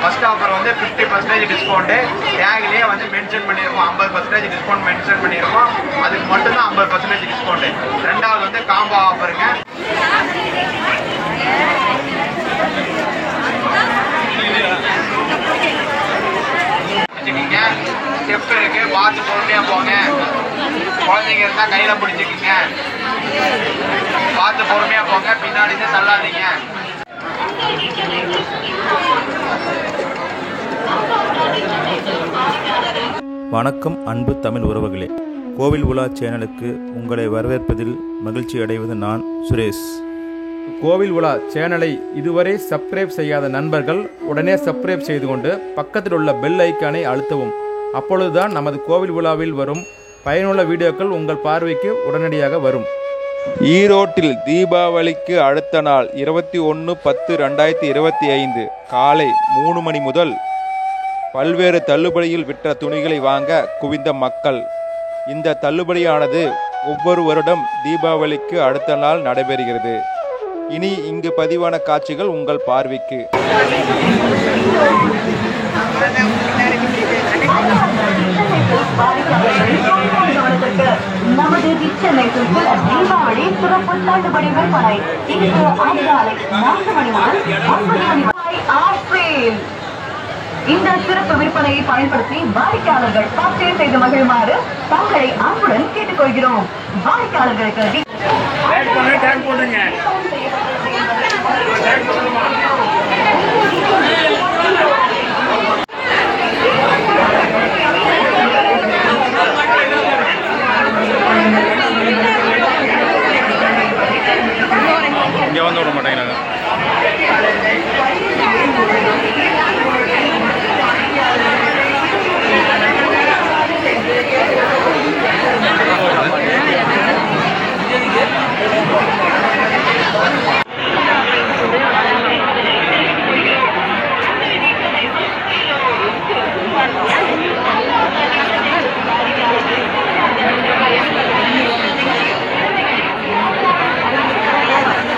First offer வந்து 50% discount. டேக்லேயே வந்து mention பண்ணியிருக்கோம் 50% டிஸ்கவுண்ட் மென்ஷன் பண்ணியிருக்கோம். அதுக்கு மட்டும்தான் 50% டிஸ்கவுண்ட்டு. ரெண்டாவது வந்து காம்போ ஆஃபருங்க. வச்சுக்கிங்க, ஸ்டெப் இருக்கு, பார்த்து பொறுமையா போங்க. குழந்தைங்க இருந்தா கையில பிடிச்சிக்கிங்க, பார்த்து பொறுமையா போங்க, பின்னாடி தான் தள்ளாதீங்க. வணக்கம் அன்பு தமிழ் உறவுகளே, கோவில் உலா சேனலுக்கு உங்களை வரவேற்பதில் மகிழ்ச்சி அடைவது நான் சுரேஷ். கோவில் உலா சேனலை இதுவரை சப்ஸ்கிரைப் செய்யாத நண்பர்கள் உடனே சப்ஸ்கிரைப் செய்து கொண்டு பக்கத்தில் உள்ள பெல் ஐக்கானை அழுத்தவும். அப்பொழுதுதான் நமது கோவில் உலாவில் வரும் பயனுள்ள வீடியோக்கள் உங்கள் பார்வைக்கு உடனடியாக வரும். ஈரோட்டில் தீபாவளிக்கு அடுத்த நாள் 21/10/2025 காலை 3 மணி முதல் பல்வேறு தள்ளுபடியில் விற்ற துணிகளை வாங்க குவிந்த மக்கள். இந்த தள்ளுபடியானது ஒவ்வொரு வருடம் தீபாவளிக்கு அடுத்த நாள் நடைபெறுகிறது. இனி இங்கு பதிவான காட்சிகள் உங்கள் பார்வைக்கு. நமது சென்னை தீபாவளி சிறப்பு தள்ளுபடி விற்பனை இன்று அதிகாலை 4 மணி முதல் 9 மணி வரை ஆஃபேல். இந்த சிறப்பு விற்பனையை பயன்படுத்தி வாடிக்கையாளர்கள் பர்ச்சேஸ் செய்து மகிழுமாறு தங்களை அன்புடன் கேட்டுக்கொள்கிறோம். வாடிக்கையாளர்களுக்கு இங்கே வந்து விட மாட்டேங்கிறாங்க.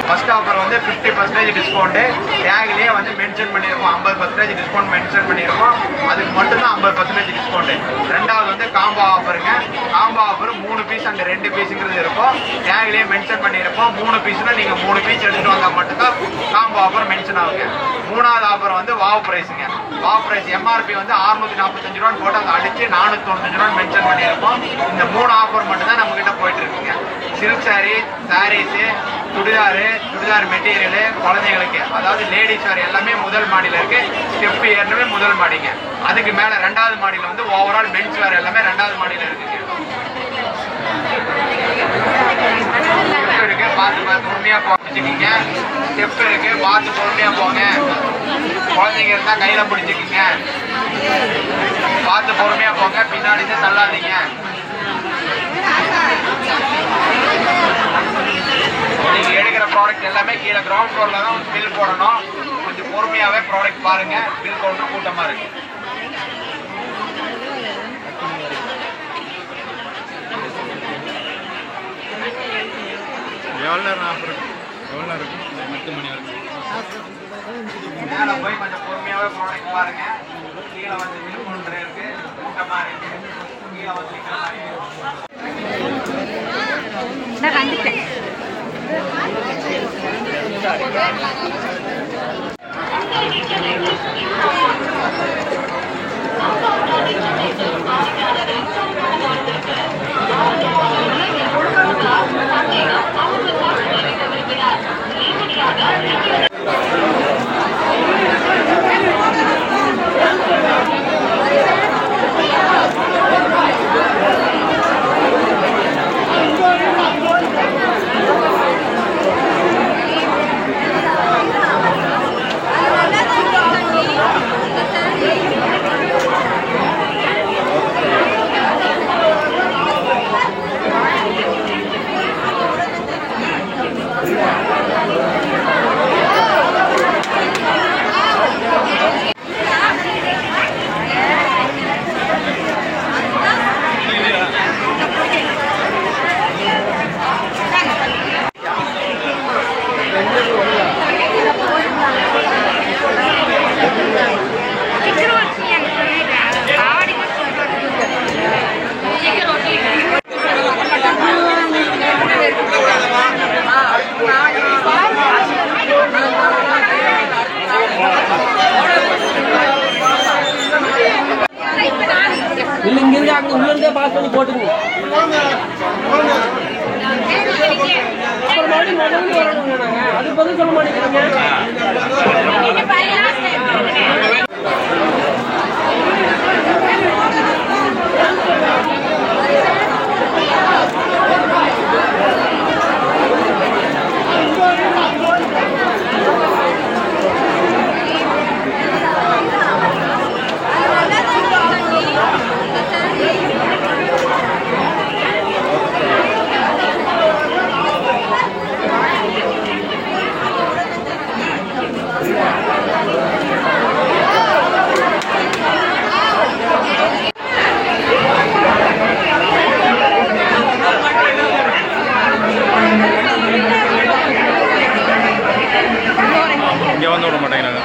ஃபர்ஸ்ட் ஆஃபர் வந்து 50% டிஸ்கவுண்ட்டு. டேக்லேயே வந்து மென்ஷன் பண்ணியிருக்கோம் 50% டிஸ்கவுண்ட் மென்ஷன் பண்ணியிருக்கோம். அதுக்கு மட்டும்தான் 50% டிஸ்கவுண்ட்டு. ரெண்டாவது வந்து காம்போ ஆஃபருங்க. காம்போ ஆஃபர் 3 பீஸ் அண்ட் 2 பீஸுங்கிறது இருக்கும். டேக்லேயே மென்ஷன் பண்ணியிருப்போம் 3 பீஸ்னா நீங்கள் 3 பீஸ் எடுத்துகிட்டு வந்தால் மட்டும்தான் காம்போ ஆஃபர் மென்ஷன் ஆகுங்க. மூணாவது ஆஃபர் வந்து வாவ் ப்ரைஸுங்க. வாவ் ப்ரைஸ் எம்ஆர்பி வந்து 645 ரூபான்னு போட்டு அதை அடித்து 495 ரூபான்னு மென்ஷன் பண்ணியிருப்போம். இந்த 3 ஆஃபர் மட்டும்தான் நம்மக்கிட்ட போயிட்டு இருக்குங்க. சில்க் சாரீ, சாரீஸு, சுடிதார் மெட்டீரியலு, குழந்தைங்களுக்கு அதாவது லேடிஸ் வேர் எல்லாமே முதல் மாடியில் இருக்கு. ஸ்டெப் ஏற்கனவே முதல் மாடிங்க. அதுக்கு மேலே 2வது மாடியில் வந்து ஓவரால் மென்ஸ் வேர் எல்லாமே 2வது மாடியில் இருக்குங்க. இருக்கு, பார்த்து பொறுமையா பிடிச்சிக்கிங்க. ஸ்டெப் இருக்கு, பார்த்து பொறுமையா போங்க. குழந்தைங்க இருந்தா கையில பிடிச்சிக்கிங்க, பார்த்து பொறுமையா போங்க, பின்னாடி தான் தள்ளாதீங்க. நீங்க எடுக்கிற ப்ராடக்ட் எல்லாமே கீழே கிரவுண்ட் ஃப்ளோர்ல தான் பில் போடணும். கொஞ்சம் பொறுமையாவே ப்ராடக்ட் பாருங்க. பில் கவுண்டர் கூட்டமா இருக்கு. எவ்வளோ நேரம் ஆஃபர் இருக்கு? எவ்வளோ நேரம் இருக்கு? 10 மணி வரைக்கும். மேலே போய் கொஞ்சம் பொறுமையாவே ப்ராடக்ட் பாருங்க. கீழே வந்து பில் கவுண்டர் இருக்கு, கூட்டமா இருக்கு. கீழே வந்து அங்கே உள்ளே பாஸ் பண்ணி போட்டுருங்க. அப்புறம் மறுபடியும் முதல்ல வரணுங்க. நாங்கள் அது பதில் சொல்ல மாட்டேங்கிறீங்க. இங்கே வந்து விட மாட்டேங்கிறாங்க.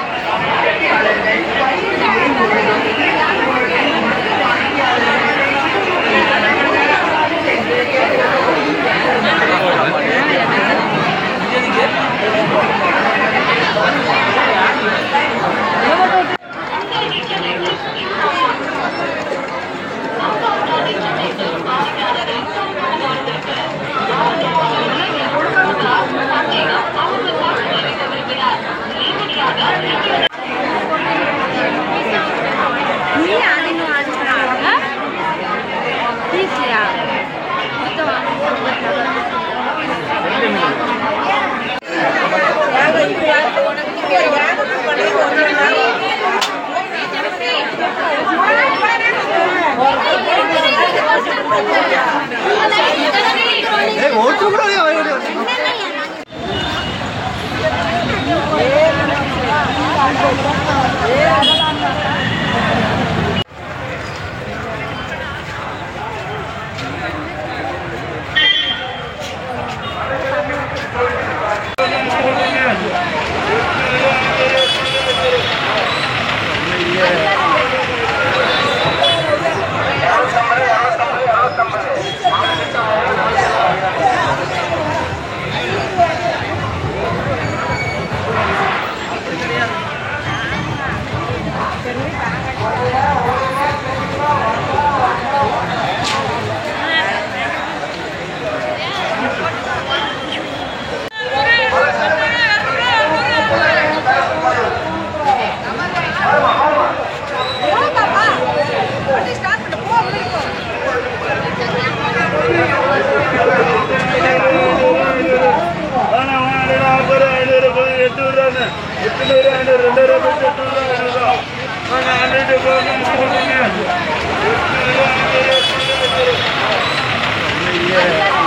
Yeah.